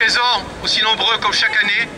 Présents aussi nombreux comme chaque année.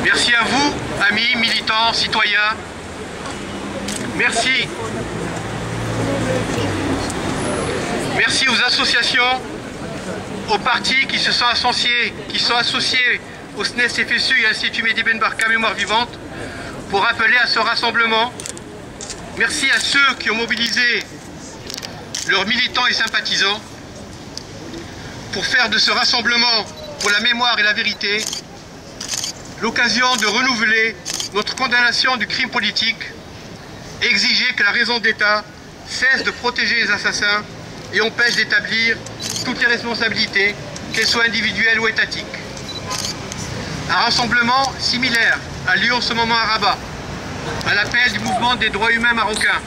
Merci à vous, amis, militants, citoyens. Merci. Merci aux associations, aux partis qui se sont associés, au SNES-FSU et à l'Institut Mehdi Ben Barka Mémoire Vivante pour appeler à ce rassemblement. Merci à ceux qui ont mobilisé leurs militants et sympathisants pour faire de ce rassemblement pour la mémoire et la vérité l'occasion de renouveler notre condamnation du crime politique et exiger que la raison d'État cesse de protéger les assassins et empêche d'établir toutes les responsabilités, qu'elles soient individuelles ou étatiques. Un rassemblement similaire a lieu en ce moment à Rabat, à l'appel du mouvement des droits humains marocains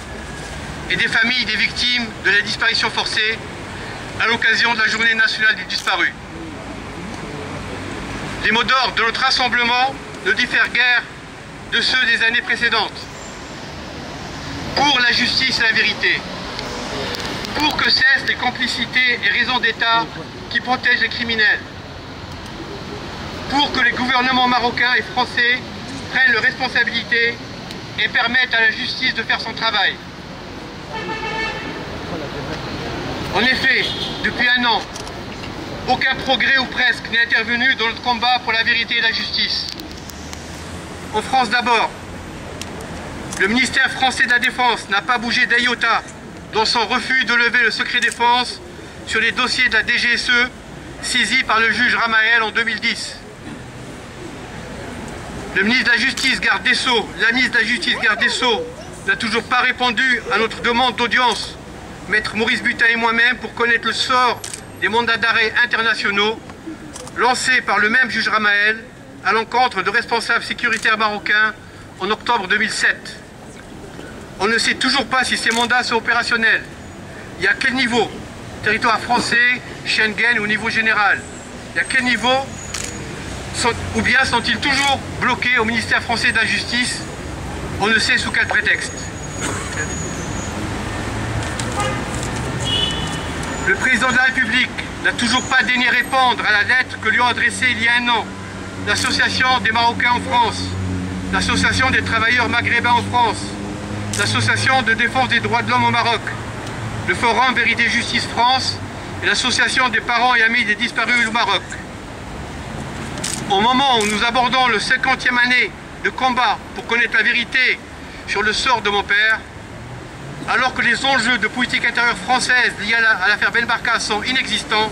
et des familles des victimes de la disparition forcée à l'occasion de la journée nationale des disparus. Les mots d'ordre de notre rassemblement ne diffèrent guère de ceux des années précédentes. Pour la justice et la vérité, pour que cessent les complicités et raisons d'État qui protègent les criminels, pour que les gouvernements marocains et français prennent leurs responsabilités et permettent à la justice de faire son travail. En effet, depuis un an, aucun progrès ou presque n'est intervenu dans notre combat pour la vérité et la justice. En France d'abord, le ministère français de la Défense n'a pas bougé d'un iota dans son refus de lever le secret défense sur les dossiers de la DGSE saisis par le juge Ramael en 2010. Le ministre de la Justice, garde des Sceaux, la ministre de la Justice, garde des Sceaux, n'a toujours pas répondu à notre demande d'audience, Maître Maurice Butin et moi-même, pour connaître le sort des mandats d'arrêt internationaux lancés par le même juge Ramael à l'encontre de responsables sécuritaires marocains en octobre 2007. On ne sait toujours pas si ces mandats sont opérationnels. Et à quel niveau? Territoire français, Schengen ou au niveau général? Et à quel niveau? Ou bien sont-ils toujours bloqués au ministère français de la Justice? On ne sait sous quel prétexte. Le président de la République n'a toujours pas daigné répondre à la lettre que lui ont adressée il y a un an l'Association des Marocains en France, l'Association des travailleurs maghrébins en France, l'Association de défense des droits de l'homme au Maroc, le Forum Vérité Justice France et l'Association des parents et amis des disparus au Maroc. Au moment où nous abordons le 50e année de combat pour connaître la vérité sur le sort de mon père, alors que les enjeux de politique intérieure française liés à l'affaire Ben Barka sont inexistants,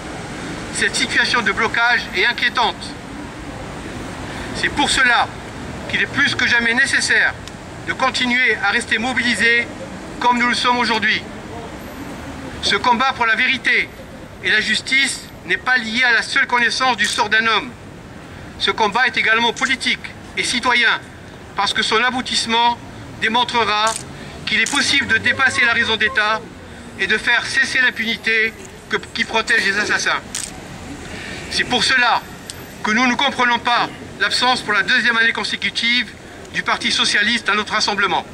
cette situation de blocage est inquiétante. C'est pour cela qu'il est plus que jamais nécessaire de continuer à rester mobilisés comme nous le sommes aujourd'hui. Ce combat pour la vérité et la justice n'est pas lié à la seule connaissance du sort d'un homme. Ce combat est également politique et citoyen parce que son aboutissement démontrera qu'il est possible de dépasser la raison d'État et de faire cesser l'impunité qui protège les assassins. C'est pour cela que nous ne comprenons pas l'absence pour la deuxième année consécutive du Parti socialiste à notre rassemblement.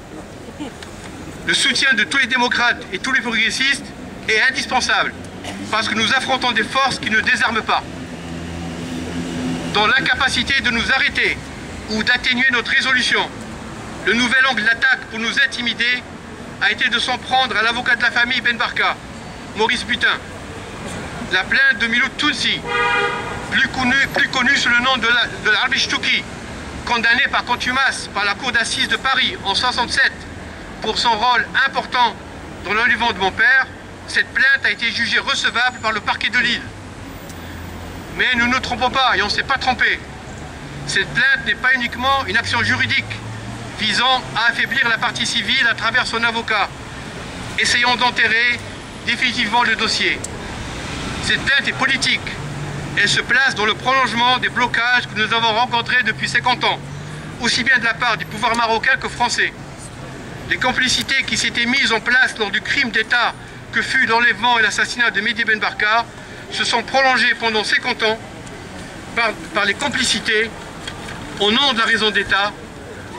Le soutien de tous les démocrates et tous les progressistes est indispensable parce que nous affrontons des forces qui ne désarment pas. Dans l'incapacité de nous arrêter ou d'atténuer notre résolution, le nouvel angle d'attaque pour nous intimider a été de s'en prendre à l'avocat de la famille Ben Barka, Maurice Butin. La plainte de Miloud Tounsi, plus connu sous le nom de l'Arbishtouki, condamné par contumace par la cour d'assises de Paris en 1967 pour son rôle important dans l'enlèvement de mon père, cette plainte a été jugée recevable par le parquet de Lille. Mais nous ne nous trompons pas et on ne s'est pas trompé. Cette plainte n'est pas uniquement une action juridique visant à affaiblir la partie civile à travers son avocat. Essayons d'enterrer définitivement le dossier. Cette plainte est politique. Elle se place dans le prolongement des blocages que nous avons rencontrés depuis 50 ans, aussi bien de la part du pouvoir marocain que français. Les complicités qui s'étaient mises en place lors du crime d'État que fut l'enlèvement et l'assassinat de Mehdi Ben Barka se sont prolongées pendant 50 ans par les complicités au nom de la raison d'État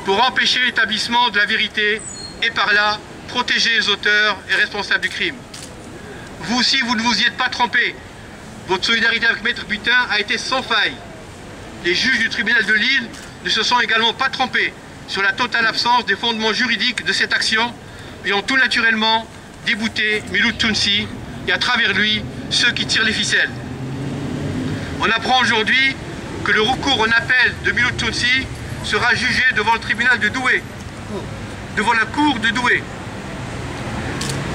pour empêcher l'établissement de la vérité et par là protéger les auteurs et responsables du crime. Vous aussi, vous ne vous y êtes pas trompé. Votre solidarité avec Maître Butin a été sans faille. Les juges du tribunal de Lille ne se sont également pas trompés sur la totale absence des fondements juridiques de cette action et ont tout naturellement débouté Miloud Tounsi et à travers lui ceux qui tirent les ficelles. On apprend aujourd'hui que le recours en appel de Miloud Tounsi sera jugé devant le tribunal de Douai, devant la cour de Douai,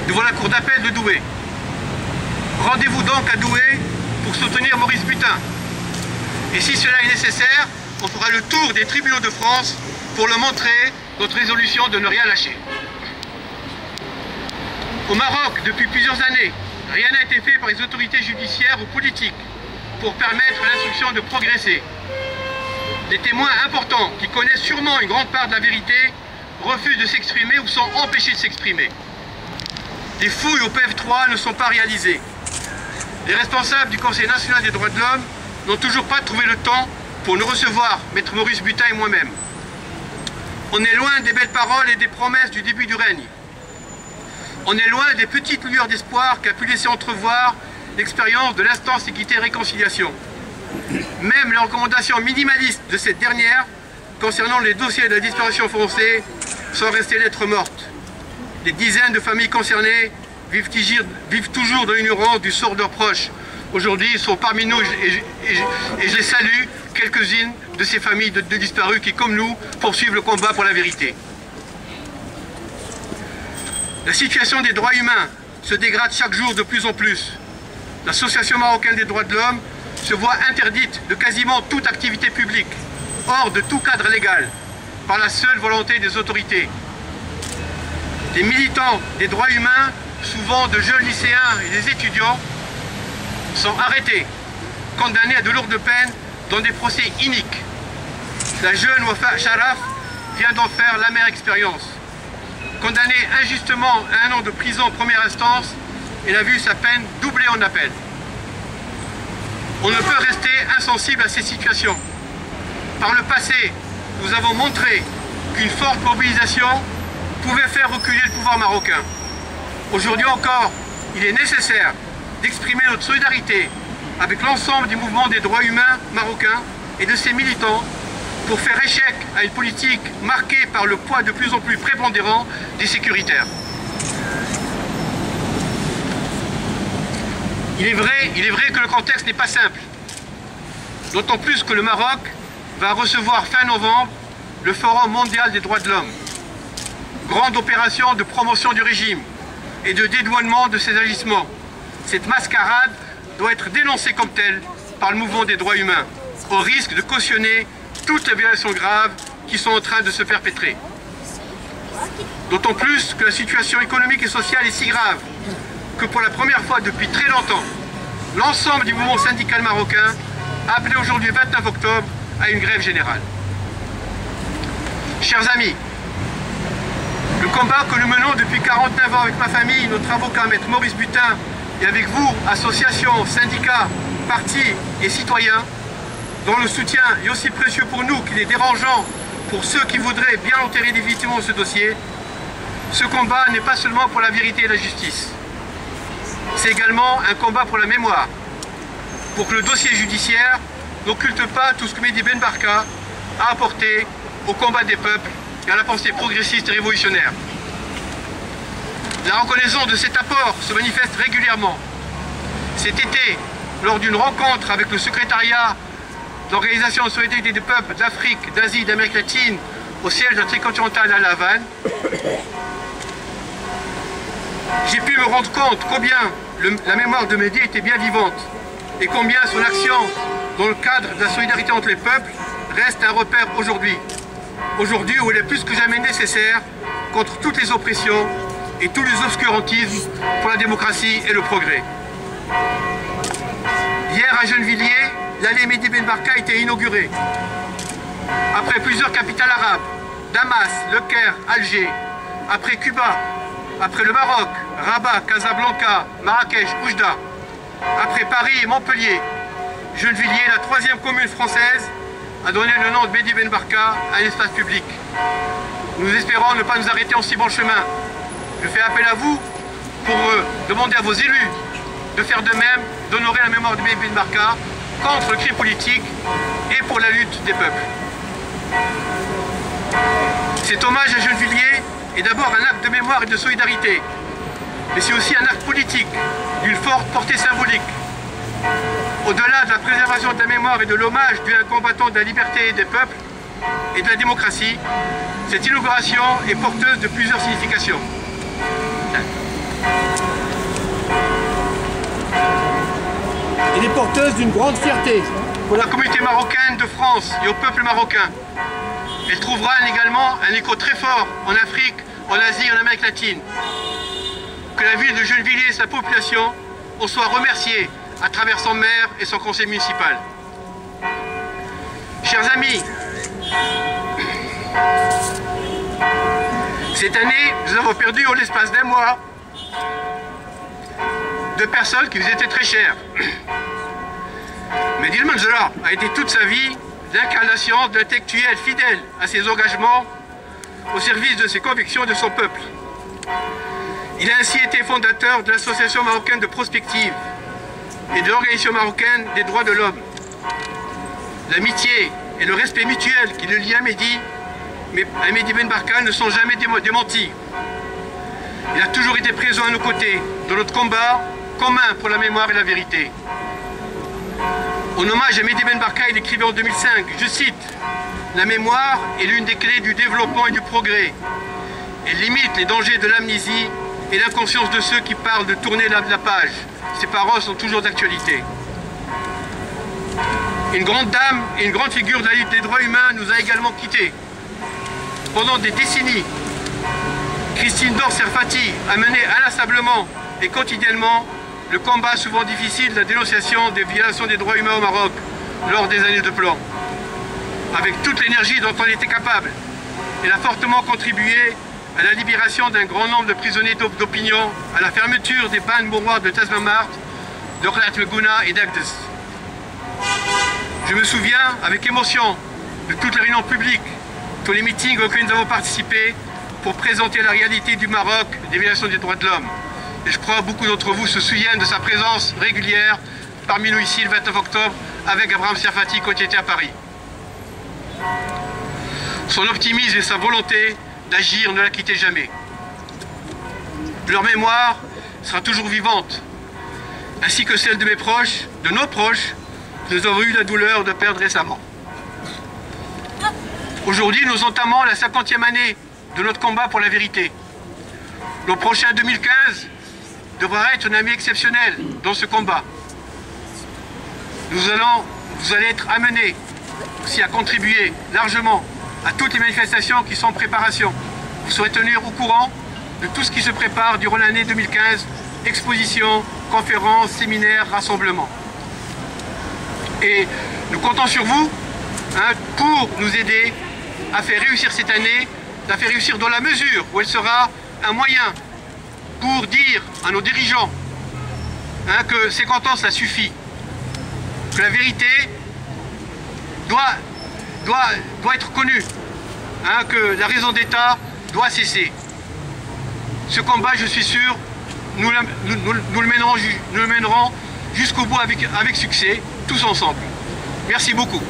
devant la cour d'appel de Douai. Rendez-vous donc à Douai pour soutenir Maurice Butin. Et si cela est nécessaire, on fera le tour des tribunaux de France pour leur montrer notre résolution de ne rien lâcher. Au Maroc, depuis plusieurs années, rien n'a été fait par les autorités judiciaires ou politiques pour permettre à l'instruction de progresser. Les témoins importants, qui connaissent sûrement une grande part de la vérité, refusent de s'exprimer ou sont empêchés de s'exprimer. Les fouilles au PF3 ne sont pas réalisées. Les responsables du Conseil national des droits de l'homme n'ont toujours pas trouvé le temps pour nous recevoir, Maître Maurice Butin et moi-même. On est loin des belles paroles et des promesses du début du règne. On est loin des petites lueurs d'espoir qu'a pu laisser entrevoir l'expérience de l'instance équité et réconciliation. Même les recommandations minimalistes de cette dernière concernant les dossiers de la disparition forcée sont restées lettres mortes. Des dizaines de familles concernées vivent toujours dans l'ignorance du sort de leurs proches. Aujourd'hui, ils sont parmi nous et je les salue, quelques-unes de ces familles de disparus qui, comme nous, poursuivent le combat pour la vérité. La situation des droits humains se dégrade chaque jour de plus en plus. L'Association marocaine des droits de l'homme se voit interdite de quasiment toute activité publique, hors de tout cadre légal, par la seule volonté des autorités. Les militants des droits humains, souvent de jeunes lycéens et des étudiants, sont arrêtés, condamnés à de lourdes peines dans des procès iniques. La jeune Wafa Sharaf vient d'en faire l'amère expérience. Condamnée injustement à 1 an de prison en première instance, elle a vu sa peine doublée en appel. On ne peut rester insensible à ces situations. Par le passé, nous avons montré qu'une forte mobilisation pouvait faire reculer le pouvoir marocain. Aujourd'hui encore, il est nécessaire d'exprimer notre solidarité avec l'ensemble du mouvement des droits humains marocains et de ses militants pour faire échec à une politique marquée par le poids de plus en plus prépondérant des sécuritaires. Il est vrai que le contexte n'est pas simple, d'autant plus que le Maroc va recevoir fin novembre le Forum mondial des droits de l'homme, grande opération de promotion du régime et de dédouanement de ses agissements. Cette mascarade doit être dénoncée comme telle par le mouvement des droits humains, au risque de cautionner toutes les violations graves qui sont en train de se perpétrer. D'autant plus que la situation économique et sociale est si grave que pour la première fois depuis très longtemps, l'ensemble du mouvement syndical marocain a appelé aujourd'hui 29 octobre à une grève générale. Chers amis, le combat que nous menons depuis 49 ans avec ma famille, notre avocat Maître Maurice Butin, et avec vous, associations, syndicats, partis et citoyens, dont le soutien est aussi précieux pour nous qu'il est dérangeant pour ceux qui voudraient bien enterrer définitivement ce dossier, ce combat n'est pas seulement pour la vérité et la justice. C'est également un combat pour la mémoire, pour que le dossier judiciaire n'occulte pas tout ce que Mehdi Ben Barka a apporté au combat des peuples et à la pensée progressiste et révolutionnaire. La reconnaissance de cet apport se manifeste régulièrement. Cet été, lors d'une rencontre avec le secrétariat de l'Organisation de solidarité des peuples d'Afrique, d'Asie et d'Amérique latine au siège de la Tricontinentale à La Havane, j'ai pu me rendre compte combien la mémoire de Mehdi était bien vivante et combien son action dans le cadre de la solidarité entre les peuples reste un repère aujourd'hui. Aujourd'hui où il est plus que jamais nécessaire contre toutes les oppressions et tous les obscurantismes pour la démocratie et le progrès. Hier à Gennevilliers, l'allée Mehdi Ben Barka a été inaugurée. Après plusieurs capitales arabes, Damas, Le Caire, Alger, après Cuba, après le Maroc, Rabat, Casablanca, Marrakech, Oujda, après Paris et Montpellier, Gennevilliers, la 3e commune française, a donné le nom de Mehdi Ben Barka à l'espace public. Nous espérons ne pas nous arrêter en si bon chemin. Je fais appel à vous pour demander à vos élus de faire de même, d'honorer la mémoire de Mehdi Ben Barka contre le crime politique et pour la lutte des peuples. Cet hommage à Gennevilliers est d'abord un acte de mémoire et de solidarité, mais c'est aussi un acte politique d'une forte portée symbolique. Au-delà de la préservation de la mémoire et de l'hommage dû à un combattant de la liberté des peuples et de la démocratie, cette inauguration est porteuse de plusieurs significations. Elle est porteuse d'une grande fierté pour la communauté marocaine de France et au peuple marocain. Elle trouvera également un écho très fort en Afrique, en Asie et en Amérique latine. Que la ville de Gennevilliers et sa population en soient remerciés à travers son maire et son conseil municipal. Chers amis, cette année, nous avons perdu en l'espace d'un mois deux personnes qui nous étaient très chères. Mehdi Ben Barka a été toute sa vie l'incarnation d'intellectuels fidèles à ses engagements au service de ses convictions et de son peuple. Il a ainsi été fondateur de l'Association marocaine de prospective et de l'Organisation marocaine des droits de l'homme. L'amitié et le respect mutuel qui le lient à Mehdi Ben Barka ne sont jamais démentis. Il a toujours été présent à nos côtés dans notre combat commun pour la mémoire et la vérité. En hommage à Mehdi Ben Barka, il écrivait en 2005, je cite, « La mémoire est l'une des clés du développement et du progrès. Elle limite les dangers de l'amnésie et l'inconscience de ceux qui parlent de tourner la page. Ces paroles sont toujours d'actualité. » Une grande dame et une grande figure de la lutte des droits humains nous a également quittés. Pendant des décennies, Christine Dor Serfati a mené inlassablement et quotidiennement le combat souvent difficile de la dénonciation des violations des droits humains au Maroc lors des années de plomb. Avec toute l'énergie dont on était capable, elle a fortement contribué à la libération d'un grand nombre de prisonniers d'opinion, à la fermeture des bandes mouroirs de Tazmamart, de Khlat Megouna et d'Agdes. Je me souviens avec émotion de toutes les réunions publiques, tous les meetings auxquels nous avons participé pour présenter la réalité du Maroc des violations des droits de l'homme. Et je crois que beaucoup d'entre vous se souviennent de sa présence régulière parmi nous ici le 29 octobre avec Abraham Serfati quand il était à Paris. Son optimisme et sa volonté d'agir ne la quittaient jamais. Leur mémoire sera toujours vivante, ainsi que celle de mes proches, de nos proches, que nous avons eu la douleur de perdre récemment. Aujourd'hui, nous entamons la 50e année de notre combat pour la vérité. Le prochain 2015 devra être une année exceptionnelle dans ce combat. Vous allez être amenés aussi à contribuer largement à toutes les manifestations qui sont en préparation. Vous serez tenus au courant de tout ce qui se prépare durant l'année 2015, expositions, conférences, séminaires, rassemblements. Et nous comptons sur vous pour nous aider à faire réussir cette année, à faire réussir dans la mesure où elle sera un moyen pour dire à nos dirigeants que 50 ans, ça suffit. Que la vérité doit être connue. Que la raison d'État doit cesser. Ce combat, je suis sûr, nous le mènerons jusqu'au bout avec succès, tous ensemble. Merci beaucoup.